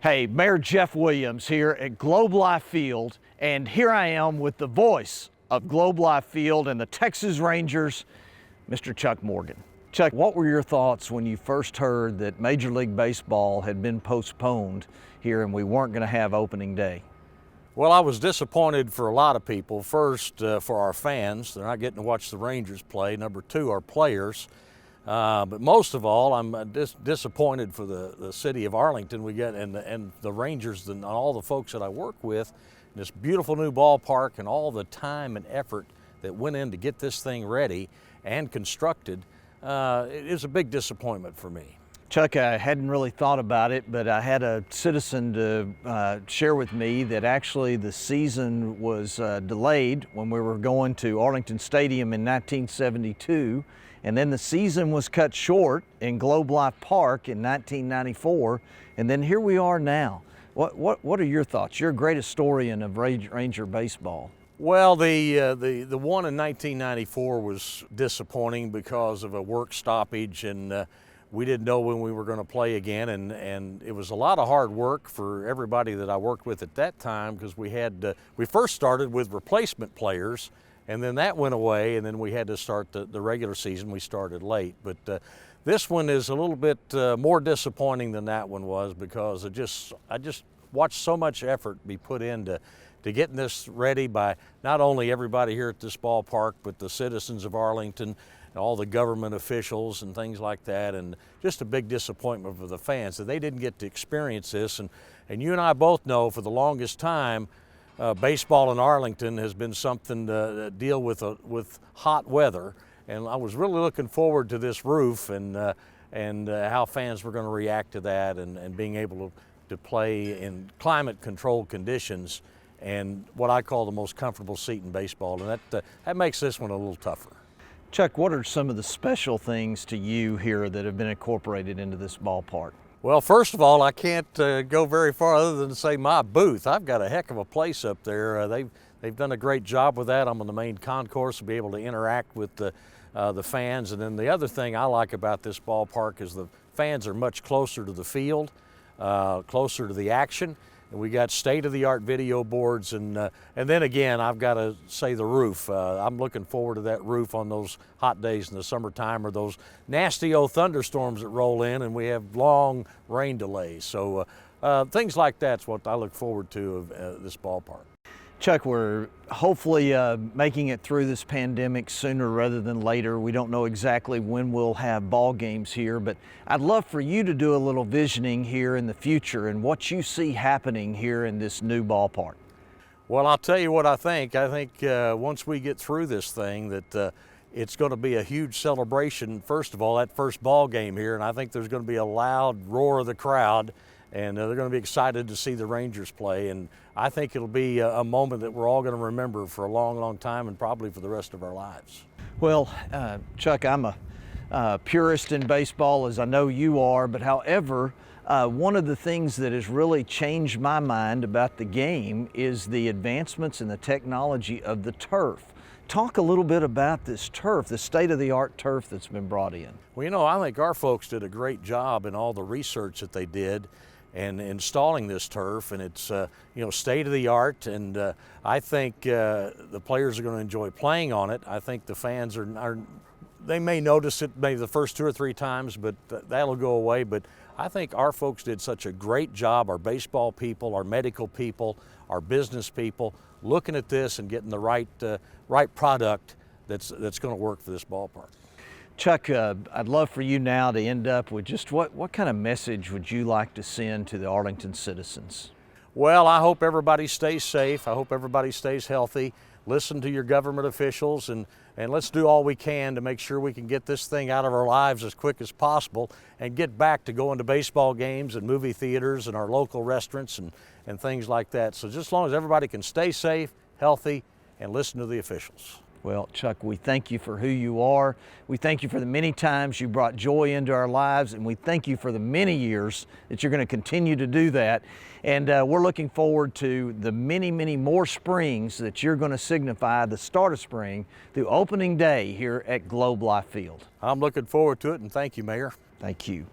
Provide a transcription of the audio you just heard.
Hey, Mayor Jeff Williams here at Globe Life Field, and here I am with the voice of Globe Life Field and the Texas Rangers, Mr. Chuck Morgan. Chuck, what were your thoughts when you first heard that Major League Baseball had been postponed here and we weren't going to have opening day? Well, I was disappointed for a lot of people. First, for our fans, they're not getting to watch the Rangers play. Number two, our players. But most of all, I'm disappointed for the city of Arlington. We get and the Rangers and all the folks that I work with. This beautiful new ballpark and all the time and effort that went in to get this thing ready and constructed. It is a big disappointment for me. Chuck, I hadn't really thought about it, but I had a citizen to share with me that actually the season was delayed when we were going to Arlington Stadium in 1972, and then the season was cut short in Globe Life Park in 1994, and then here we are now. What are your thoughts? You're a great historian of Ranger baseball. Well, the one in 1994 was disappointing because of a work stoppage, and we didn't know when we were going to play again, and it was a lot of hard work for everybody that I worked with at that time, because we first started with replacement players, and then that went away, and then we had to start the regular season. We started late, but this one is a little bit more disappointing than that one was, because I just watched so much effort be put into getting this ready by not only everybody here at this ballpark, but the citizens of Arlington, all the government officials and things like that, and just a big disappointment for the fans that they didn't get to experience this. And you and I both know for the longest time, baseball in Arlington has been something to deal with hot weather. And I was really looking forward to this roof and how fans were going to react to that, and being able to play in climate-controlled conditions and what I call the most comfortable seat in baseball. And that makes this one a little tougher. Chuck, what are some of the special things to you here that have been incorporated into this ballpark? Well, first of all, I can't go very far other than to say my booth. I've got a heck of a place up there. They've done a great job with that. I'm on the main concourse to be able to interact with the fans. And then the other thing I like about this ballpark is the fans are much closer to the field, closer to the action. And we got state-of-the-art video boards, and then again, I've got to say the roof. I'm looking forward to that roof on those hot days in the summertime, or those nasty old thunderstorms that roll in, and we have long rain delays. So things like that's what I look forward to of this ballpark. Chuck, we're hopefully making it through this pandemic sooner rather than later. We don't know exactly when we'll have ball games here, but I'd love for you to do a little visioning here in the future and what you see happening here in this new ballpark. Well, I'll tell you what I think. I think once we get through this thing that it's going to be a huge celebration. First of all, that first ball game here, and I think there's going to be a loud roar of the crowd, and they're going to be excited to see the Rangers play. And I think it'll be a moment that we're all going to remember for a long, long time, and probably for the rest of our lives. Well, Chuck, I'm a purist in baseball, as I know you are, but however, one of the things that has really changed my mind about the game is the advancements in the technology of the turf. Talk a little bit about this turf, the state-of-the-art turf that's been brought in. Well, you know, I think our folks did a great job in all the research that they did and installing this turf, and it's state-of-the-art, and I think the players are going to enjoy playing on it. I think the fans they may notice it maybe the first 2 or 3 times, but that'll go away. But I think our folks did such a great job, our baseball people, our medical people, our business people, looking at this and getting the right product that's going to work for this ballpark. Chuck, I'd love for you now to end up with just what kind of message would you like to send to the Arlington citizens? Well, I hope everybody stays safe. I hope everybody stays healthy. Listen to your government officials, and let's do all we can to make sure we can get this thing out of our lives as quick as possible and get back to going to baseball games and movie theaters and our local restaurants and things like that. So just as long as everybody can stay safe, healthy, and listen to the officials. Well, Chuck, we thank you for who you are. We thank you for the many times you brought joy into our lives, and we thank you for the many years that you're going to continue to do that. And we're looking forward to the many, many more springs that you're going to signify the start of spring through opening day here at Globe Life Field. I'm looking forward to it, and thank you, Mayor. Thank you.